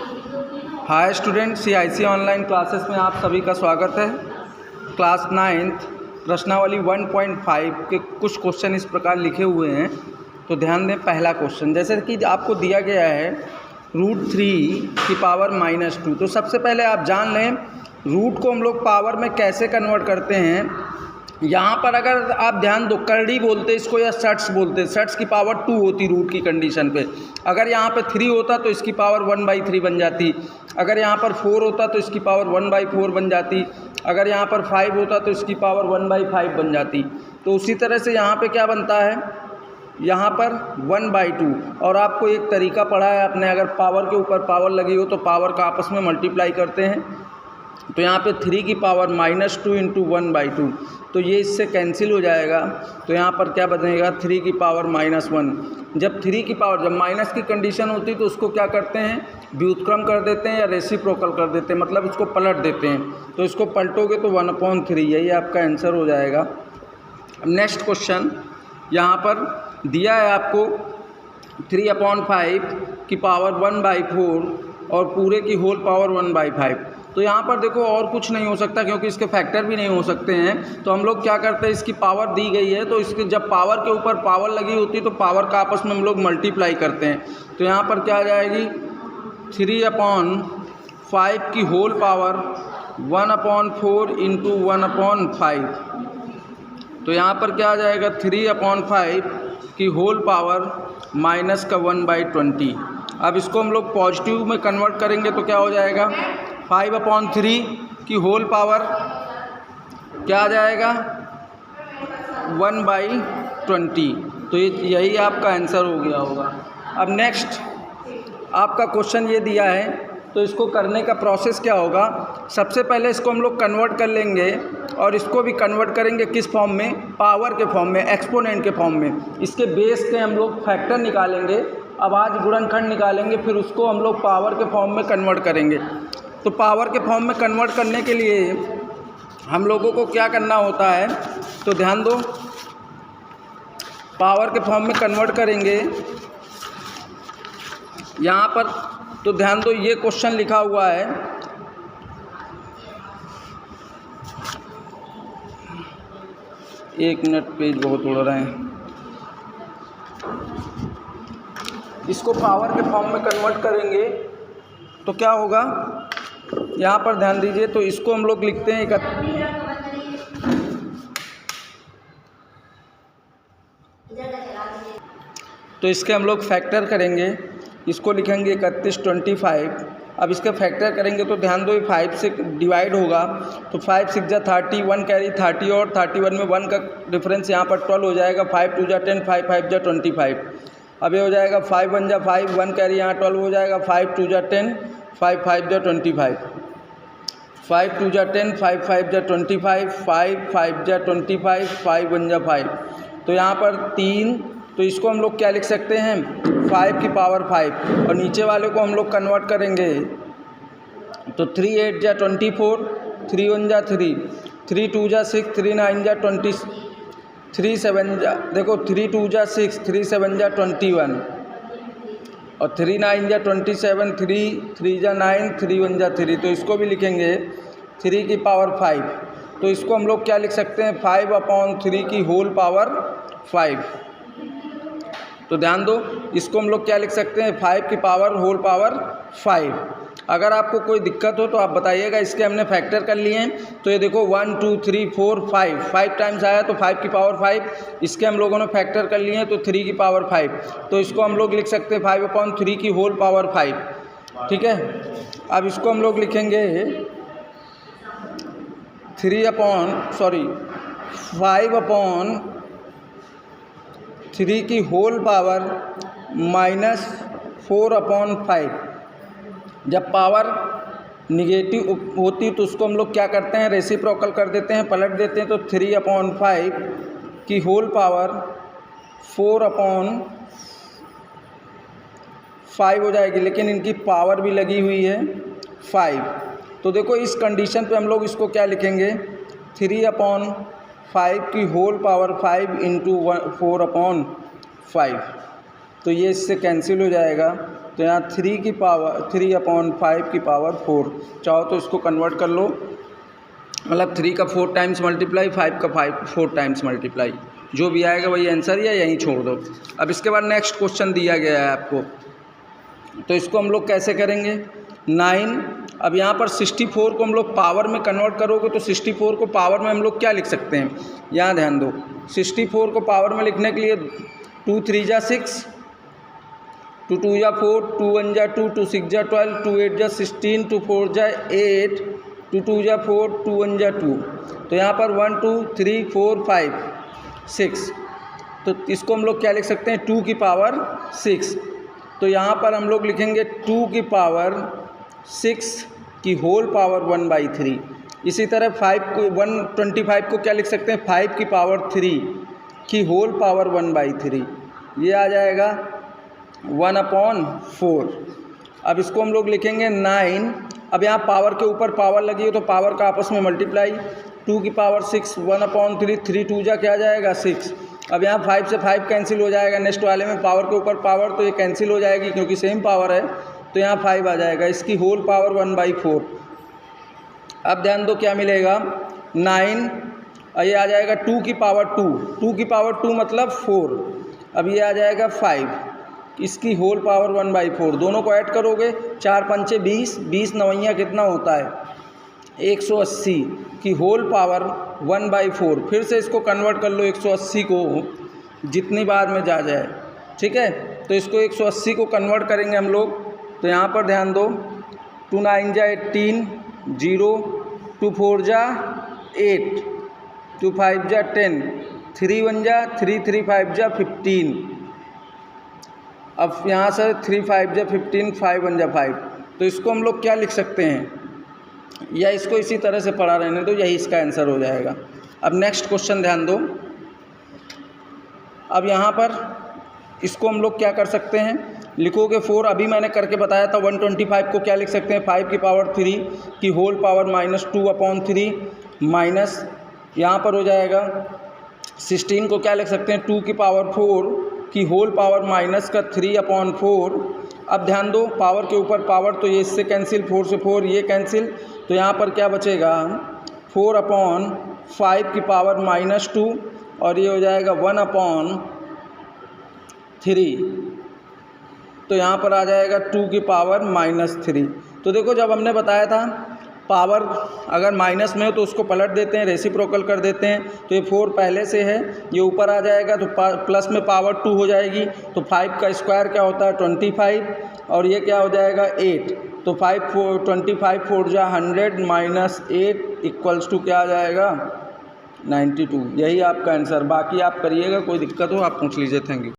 Hi student, CIC online classes में आप सभी का स्वागत है। क्लास 9th प्रश्नावली 1.5 के कुछ क्वेश्चन इस प्रकार लिखे हुए हैं, तो ध्यान दें। पहला क्वेश्चन जैसे कि आपको दिया गया है √3 की पावर -2। तो सबसे पहले आप जान लें रूट को हम लोग पावर में कैसे कन्वर्ट करते हैं। यहाँ पर अगर आप ध्यान दो, करड़ी बोलते इसको या शर्ट्स बोलते, शर्ट्स की पावर 2 होती रूट की कंडीशन पे। अगर यहाँ पे 3 होता तो इसकी पावर 1/3 बन जाती। अगर यहाँ पर 4 होता तो इसकी पावर 1/4 बन जाती। अगर यहाँ पर 5 होता तो इसकी पावर 1/5 बन जाती। तो उसी तरह से यहाँ पे क्या बनता है, यहाँ पर 1/2। और आपको एक तरीका पढ़ा है आपने, अगर पावर के ऊपर पावर लगी हो तो पावर का आपस में मल्टीप्लाई करते हैं। तो यहाँ पे 3 की पावर -2 × 1/2, तो ये इससे कैंसिल हो जाएगा। तो यहाँ पर क्या बनेगा, 3 की पावर -1। जब 3 की पावर, जब माइनस की कंडीशन होती है तो उसको क्या करते हैं, व्युत्क्रम कर देते हैं या रेसिप्रोकल कर देते हैं, मतलब इसको पलट देते हैं। तो इसको पलटोगे तो 1/3, यही आपका आंसर हो जाएगा। नेक्स्ट क्वेश्चन यहाँ पर दिया है आपको 3/5 की पावर 1/4 और पूरे की होल पावर 1/5। तो यहाँ पर देखो और कुछ नहीं हो सकता क्योंकि इसके फैक्टर भी नहीं हो सकते हैं। तो हम लोग क्या करते हैं, इसकी पावर दी गई है तो इसके जब पावर के ऊपर पावर लगी होती है तो पावर का आपस में हम लोग मल्टीप्लाई करते हैं। तो यहाँ पर क्या आ जाएगी, 3/5 की होल पावर 1/4 × 1/5। तो यहाँ पर क्या आ जाएगा, 3/5 की होल पावर -1/20। अब इसको हम लोग पॉजिटिव में कन्वर्ट करेंगे तो क्या हो जाएगा, 5/3 की होल पावर क्या आ जाएगा, 1/20। तो यही आपका आंसर हो गया होगा। अब नेक्स्ट आपका क्वेश्चन ये दिया है, तो इसको करने का प्रोसेस क्या होगा। सबसे पहले इसको हम लोग कन्वर्ट कर लेंगे और इसको भी कन्वर्ट करेंगे किस फॉर्म में, पावर के फॉर्म में, एक्सपोनेंट के फॉर्म में। इसके बेस के हम लोग फैक्टर निकालेंगे, अभाज्य गुणनखंड निकालेंगे, फिर उसको हम लोग पावर के फॉर्म में कन्वर्ट करेंगे। तो पावर के फॉर्म में कन्वर्ट करने के लिए हम लोगों को क्या करना होता है, तो ध्यान दो। पावर के फॉर्म में कन्वर्ट करेंगे यहाँ पर, तो ध्यान दो ये क्वेश्चन लिखा हुआ है। एक मिनट, पेज बहुत उड़ रहे हैं। इसको पावर के फॉर्म में कन्वर्ट करेंगे तो क्या होगा, यहाँ पर ध्यान दीजिए। तो इसको हम लोग लिखते हैं तो इसके हम लोग फैक्टर करेंगे, इसको लिखेंगे 31/25। अब इसके फैक्टर करेंगे तो ध्यान दो, ये 5 से डिवाइड होगा तो 5 6 जा 30, 1 कैरी 30 और 31 में 1 का डिफरेंस यहाँ पर 12 हो जाएगा। 5 2 जा 10, 5 5 जा 25। अब ये हो जाएगा 5 1 जा 5, 1 कैरी यहाँ 12 हो जाएगा। 5 2 जा 10, 5 5 जा 25, 5 2 जा 10, 5 5 जा 25, 5 5 जा 25, 5 1 जा 5। तो यहाँ पर 3, तो इसको हम लोग क्या लिख सकते हैं, 5 की पावर 5, और नीचे वाले को हम लोग कन्वर्ट करेंगे तो 3 8 जा 24, 3 1 जा 3, 3 2 जा 6, 3 9 जा 20, 3 7 जा, देखो 3 2 जा 6, 3 7 जा 21 और 3 9 जा 27, 3 3 जा 9, 3 1 जा 3। तो इसको भी लिखेंगे 3 की पावर 5। तो इसको हम लोग क्या लिख सकते हैं, 5/3 की होल पावर 5। तो ध्यान दो, इसको हम लोग क्या लिख सकते हैं, 5 की पावर होल पावर 5। अगर आपको कोई दिक्कत हो तो आप बताइएगा। इसके हमने फैक्टर कर लिए हैं, तो ये देखो 1 2 3 4 5 टाइम्स आया तो 5 की पावर 5। इसके हम लोगों ने फैक्टर कर लिए हैं तो 3 की पावर 5। तो इसको हम लोग लिख सकते हैं 5/3 की होल पावर 5। ठीक है। अब इसको हम लोग लिखेंगे 5/3 की होल पावर -4/5। जब पावर निगेटिव होती तो उसको हम लोग क्या करते हैं, रेसिप्रोकल कर देते हैं, पलट देते हैं। तो 3/5 की होल पावर 4/5 हो जाएगी, लेकिन इनकी पावर भी लगी हुई है 5। तो देखो इस कंडीशन पे हम लोग इसको क्या लिखेंगे, 3/5 की होल पावर 5 × 4/5। तो ये इससे कैंसिल हो जाएगा। तो यहाँ 3/5 की पावर 4, चाहो तो इसको कन्वर्ट कर लो, मतलब 3 का 4 टाइम्स मल्टीप्लाई, 5 का 4 टाइम्स मल्टीप्लाई, जो भी आएगा वही आंसर है, यहीं छोड़ दो। अब इसके बाद नेक्स्ट क्वेश्चन दिया गया है आपको, तो इसको हम लोग कैसे करेंगे। 9, अब यहाँ पर 64 को हम लोग पावर में कन्वर्ट करोगे तो 64 को पावर में हम लोग क्या लिख सकते हैं, यहाँ ध्यान दो। 64 को पावर में लिखने के लिए 2 3 जा 6, 2 2 जा 4, 2 1 जा 2, 2 6 जा 12, 2 8 जा 16, 2 4 जा 8, 2 2 जा 4, 2 1 जा 2। तो यहाँ पर 1 2 3 4 5 6, तो इसको हम लोग क्या लिख सकते हैं, 2 की पावर 6। तो यहाँ पर हम लोग लिखेंगे 2 की पावर 6 की होल पावर 1/3। इसी तरह 125 को क्या लिख सकते हैं, 5 की पावर 3 की होल पावर 1/3, ये आ जाएगा 1/4। अब इसको हम लोग लिखेंगे 9। अब यहाँ पावर के ऊपर पावर लगी है तो पावर का आपस में मल्टीप्लाई, 2 की पावर 6 1/3, 3 2 जा क्या आ जाएगा 6। अब यहाँ 5 से 5 कैंसिल हो जाएगा, नेक्स्ट वाले में पावर के ऊपर पावर, तो ये कैंसिल हो जाएगी क्योंकि सेम पावर है, तो यहाँ 5 आ जाएगा, इसकी होल पावर 1/4। अब ध्यान दो क्या मिलेगा, 9, ये आ जाएगा 2 की पावर 2, 2 की पावर 2 मतलब 4, अब ये आ जाएगा 5, इसकी होल पावर 1/4। दोनों को ऐड करोगे, 4 पंचे 20, 20 नवैया कितना होता है 180 की होल पावर 1/4। फिर से इसको कन्वर्ट कर लो 180 को जितनी बार में जा जाए, ठीक है। तो इसको 180 को कन्वर्ट करेंगे हम लोग, तो यहाँ पर ध्यान दो, 2 9 जा 18, 0, 2 4 जा 8, 2 5 जा 10, 3 1 जा 3, 3 5 जा 15। अब यहाँ से 3 5 जा 15, 5 1 जा 5, तो इसको हम लोग क्या लिख सकते हैं, या इसको इसी तरह से पढ़ा रहने दो, यही इसका आंसर हो जाएगा। अब नेक्स्ट क्वेश्चन ध्यान दो। अब यहाँ पर इसको हम लोग क्या कर सकते हैं, लिखोगे 4, अभी मैंने करके बताया था। 125 को क्या लिख सकते हैं, 5 की पावर 3 की होल पावर -2/3 माइनस, यहाँ पर हो जाएगा 16 को क्या लिख सकते हैं, 2 की पावर 4 की होल पावर माइनस का 3/4। अब ध्यान दो, पावर के ऊपर पावर, तो ये इससे कैंसिल, 4 से 4 ये कैंसिल, तो यहाँ पर क्या बचेगा 4/5 की पावर -2, और ये हो जाएगा 1/3। तो यहाँ पर आ जाएगा 2 की पावर -3। तो देखो, जब हमने बताया था पावर अगर माइनस में हो तो उसको पलट देते हैं, रेसिप्रोकल कर देते हैं, तो ये 4 पहले से है, ये ऊपर आ जाएगा, तो प्लस में पावर 2 हो जाएगी, तो 5 का स्क्वायर क्या होता है 25, और ये क्या हो जाएगा 8, तो 25 4 जा 100 -8 इक्वल्स टू क्या आ जाएगा 92। यही आपका आंसर। बाकी आप करिएगा, कोई दिक्कत हो आप पूछ लीजिए। Thank you.